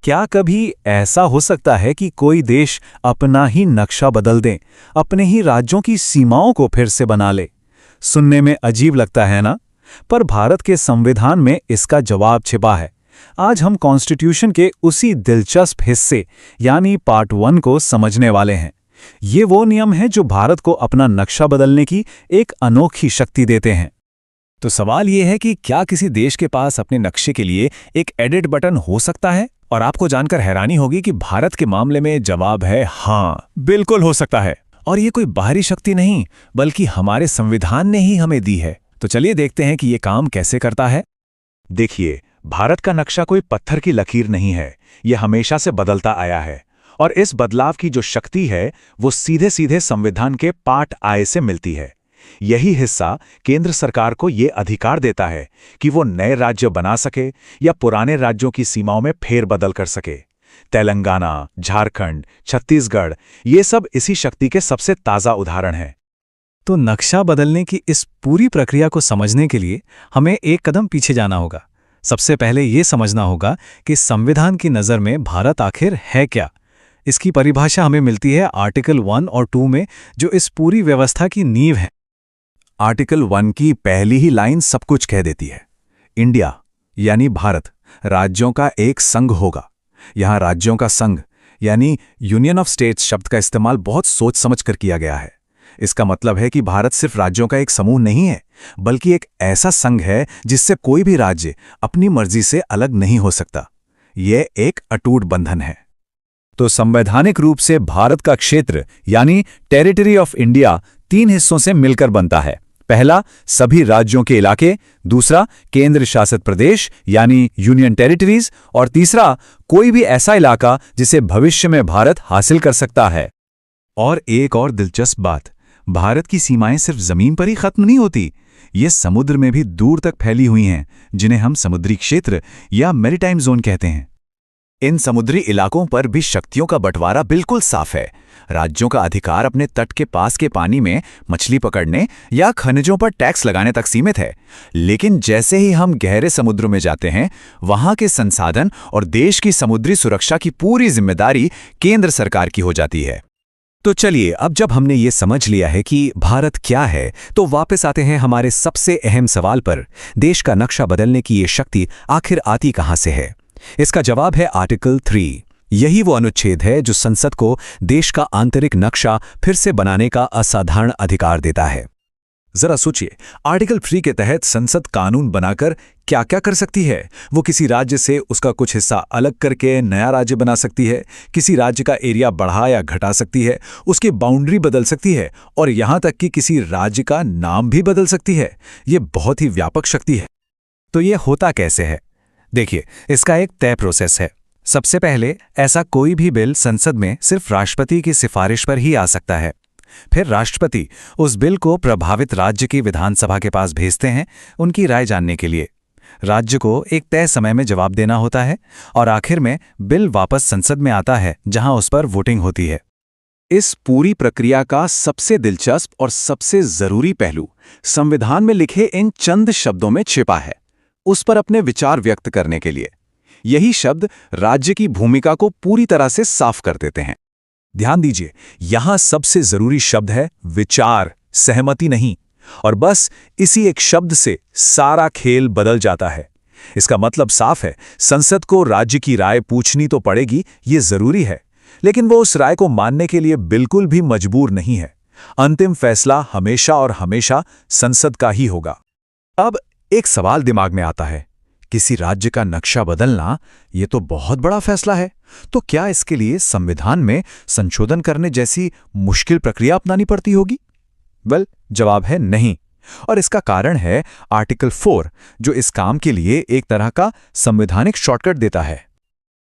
क्या कभी ऐसा हो सकता है कि कोई देश अपना ही नक्शा बदल दे, अपने ही राज्यों की सीमाओं को फिर से बना ले? सुनने में अजीब लगता है ना? पर भारत के संविधान में इसका जवाब छिपा है। आज हम कॉन्स्टिट्यूशन के उसी दिलचस्प हिस्से यानी पार्ट 1 को समझने वाले हैं। ये वो नियम हैं जो भारत को अपना नक्शा बदलने की एक अनोखी शक्ति देते हैं। तो सवाल ये है कि क्या किसी देश के पास अपने नक्शे के लिए एक एडिट बटन हो सकता है? और आपको जानकर हैरानी होगी कि भारत के मामले में जवाब है हाँ, बिल्कुल हो सकता है। और ये कोई बाहरी शक्ति नहीं, बल्कि हमारे संविधान ने ही हमें दी है। तो चलिए देखते हैं कि ये काम कैसे करता है। देखिए, भारत का नक्शा कोई पत्थर की लकीर नहीं है। यह हमेशा से बदलता आया है और इस बदलाव की जो शक्ति है वो सीधे सीधे संविधान के पार्ट I से मिलती है। यही हिस्सा केंद्र सरकार को ये अधिकार देता है कि वो नए राज्य बना सके या पुराने राज्यों की सीमाओं में फेरबदल कर सके। तेलंगाना, झारखंड, छत्तीसगढ़ ये सब इसी शक्ति के सबसे ताज़ा उदाहरण हैं। तो नक्शा बदलने की इस पूरी प्रक्रिया को समझने के लिए हमें एक कदम पीछे जाना होगा। सबसे पहले ये समझना होगा कि संविधान की नज़र में भारत आखिर है क्या। इसकी परिभाषा हमें मिलती है आर्टिकल 1 और 2 में, जो इस पूरी व्यवस्था की नींव है। आर्टिकल 1 की पहली ही लाइन सब कुछ कह देती है। इंडिया यानी भारत राज्यों का एक संघ होगा। यहाँ राज्यों का संघ यानी यूनियन ऑफ स्टेट्स शब्द का इस्तेमाल बहुत सोच समझ कर किया गया है। इसका मतलब है कि भारत सिर्फ राज्यों का एक समूह नहीं है, बल्कि एक ऐसा संघ है जिससे कोई भी राज्य अपनी मर्जी से अलग नहीं हो सकता। यह एक अटूट बंधन है। तो संवैधानिक रूप से भारत का क्षेत्र यानी टेरिटरी ऑफ इंडिया 3 हिस्सों से मिलकर बनता है। पहला, सभी राज्यों के इलाके, दूसरा, केंद्र शासित प्रदेश यानी यूनियन टेरिटरीज, और तीसरा, कोई भी ऐसा इलाका जिसे भविष्य में भारत हासिल कर सकता है। और एक और दिलचस्प बात, भारत की सीमाएं सिर्फ जमीन पर ही खत्म नहीं होती, ये समुद्र में भी दूर तक फैली हुई हैं, जिन्हें हम समुद्री क्षेत्र या मैरीटाइम जोन कहते हैं। इन समुद्री इलाकों पर भी शक्तियों का बंटवारा बिल्कुल साफ है। राज्यों का अधिकार अपने तट के पास के पानी में मछली पकड़ने या खनिजों पर टैक्स लगाने तक सीमित है, लेकिन जैसे ही हम गहरे समुद्र में जाते हैं, वहां के संसाधन और देश की समुद्री सुरक्षा की पूरी जिम्मेदारी केंद्र सरकार की हो जाती है। तो चलिए, अब जब हमने ये समझ लिया है कि भारत क्या है, तो वापस आते हैं हमारे सबसे अहम सवाल पर। देश का नक्शा बदलने की ये शक्ति आखिर आती कहां से है? इसका जवाब है आर्टिकल 3। यही वो अनुच्छेद है जो संसद को देश का आंतरिक नक्शा फिर से बनाने का असाधारण अधिकार देता है। जरा सोचिए, आर्टिकल 3 के तहत संसद कानून बनाकर क्या क्या कर सकती है? वो किसी राज्य से उसका कुछ हिस्सा अलग करके नया राज्य बना सकती है, किसी राज्य का एरिया बढ़ा या घटा सकती है, उसकी बाउंड्री बदल सकती है, और यहां तक कि किसी राज्य का नाम भी बदल सकती है। ये बहुत ही व्यापक शक्ति है। तो ये होता कैसे है? देखिए, इसका एक तय प्रोसेस है। सबसे पहले, ऐसा कोई भी बिल संसद में सिर्फ राष्ट्रपति की सिफारिश पर ही आ सकता है। फिर राष्ट्रपति उस बिल को प्रभावित राज्य की विधानसभा के पास भेजते हैं उनकी राय जानने के लिए। राज्य को एक तय समय में जवाब देना होता है और आखिर में बिल वापस संसद में आता है, जहां उस पर वोटिंग होती है। इस पूरी प्रक्रिया का सबसे दिलचस्प और सबसे जरूरी पहलू संविधान में लिखे इन चंद शब्दों में छिपा है, उस पर अपने विचार व्यक्त करने के लिए। यही शब्द राज्य की भूमिका को पूरी तरह से साफ कर देते हैं। ध्यान दीजिए, यहां सबसे जरूरी शब्द है विचार, सहमति नहीं। और बस इसी एक शब्द से सारा खेल बदल जाता है। इसका मतलब साफ है, संसद को राज्य की राय पूछनी तो पड़ेगी, ये जरूरी है, लेकिन वो उस राय को मानने के लिए बिल्कुल भी मजबूर नहीं है। अंतिम फैसला हमेशा और हमेशा संसद का ही होगा। अब एक सवाल दिमाग में आता है, किसी राज्य का नक्शा बदलना ये तो बहुत बड़ा फैसला है, तो क्या इसके लिए संविधान में संशोधन करने जैसी मुश्किल प्रक्रिया अपनानी पड़ती होगी? जवाब है नहीं। और इसका कारण है आर्टिकल 4, जो इस काम के लिए एक तरह का संवैधानिक शॉर्टकट देता है।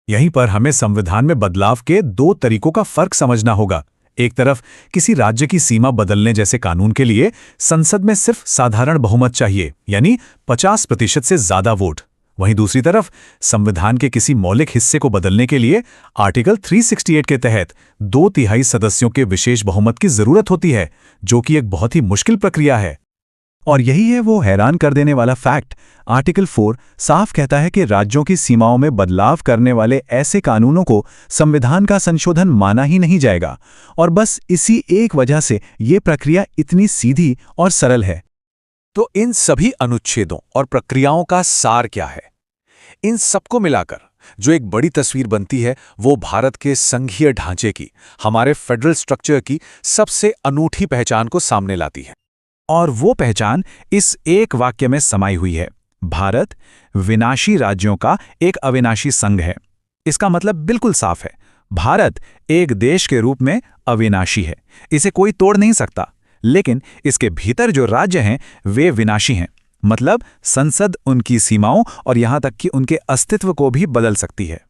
यहीं पर हमें संविधान में बदलाव के 2 तरीकों का फर्क समझना होगा। एक तरफ किसी राज्य की सीमा बदलने जैसे कानून के लिए संसद में सिर्फ साधारण बहुमत चाहिए, यानी 50% से ज्यादा वोट। वहीं दूसरी तरफ संविधान के किसी मौलिक हिस्से को बदलने के लिए आर्टिकल 368 के तहत 2/3 सदस्यों के विशेष बहुमत की जरूरत होती है, जो कि एक बहुत ही मुश्किल प्रक्रिया है। और यही है वो हैरान कर देने वाला फैक्ट। आर्टिकल 4 साफ कहता है कि राज्यों की सीमाओं में बदलाव करने वाले ऐसे कानूनों को संविधान का संशोधन माना ही नहीं जाएगा। और बस इसी एक वजह से ये प्रक्रिया इतनी सीधी और सरल है। तो इन सभी अनुच्छेदों और प्रक्रियाओं का सार क्या है? इन सबको मिलाकर जो एक बड़ी तस्वीर बनती है वो भारत के संघीय ढांचे की, हमारे फेडरल स्ट्रक्चर की सबसे अनूठी पहचान को सामने लाती है। और वो पहचान इस एक वाक्य में समाई हुई है। भारत विनाशी राज्यों का एक अविनाशी संघ है। इसका मतलब बिल्कुल साफ है। भारत एक देश के रूप में अविनाशी है, इसे कोई तोड़ नहीं सकता। लेकिन इसके भीतर जो राज्य हैं वे विनाशी हैं, मतलब संसद उनकी सीमाओं और यहां तक कि उनके अस्तित्व को भी बदल सकती है।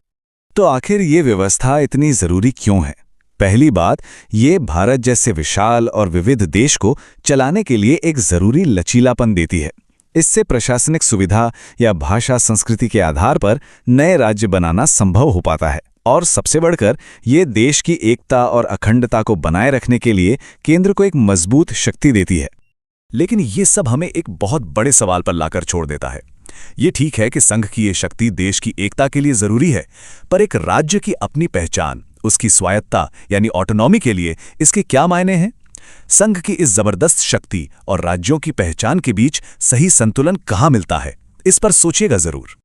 तो आखिर ये व्यवस्था इतनी जरूरी क्यों है? पहली बात, ये भारत जैसे विशाल और विविध देश को चलाने के लिए एक जरूरी लचीलापन देती है। इससे प्रशासनिक सुविधा या भाषा संस्कृति के आधार पर नए राज्य बनाना संभव हो पाता है। और सबसे बढ़कर ये देश की एकता और अखंडता को बनाए रखने के लिए केंद्र को एक मजबूत शक्ति देती है। लेकिन ये सब हमें एक बहुत बड़े सवाल पर लाकर छोड़ देता है। ये ठीक है कि संघ की ये शक्ति देश की एकता के लिए जरूरी है, पर एक राज्य की अपनी पहचान, उसकी स्वायत्ता यानी ऑटोनॉमी के लिए इसके क्या मायने हैं? संघ की इस जबरदस्त शक्ति और राज्यों की पहचान के बीच सही संतुलन कहाँ मिलता है? इस पर सोचिएगा जरूर।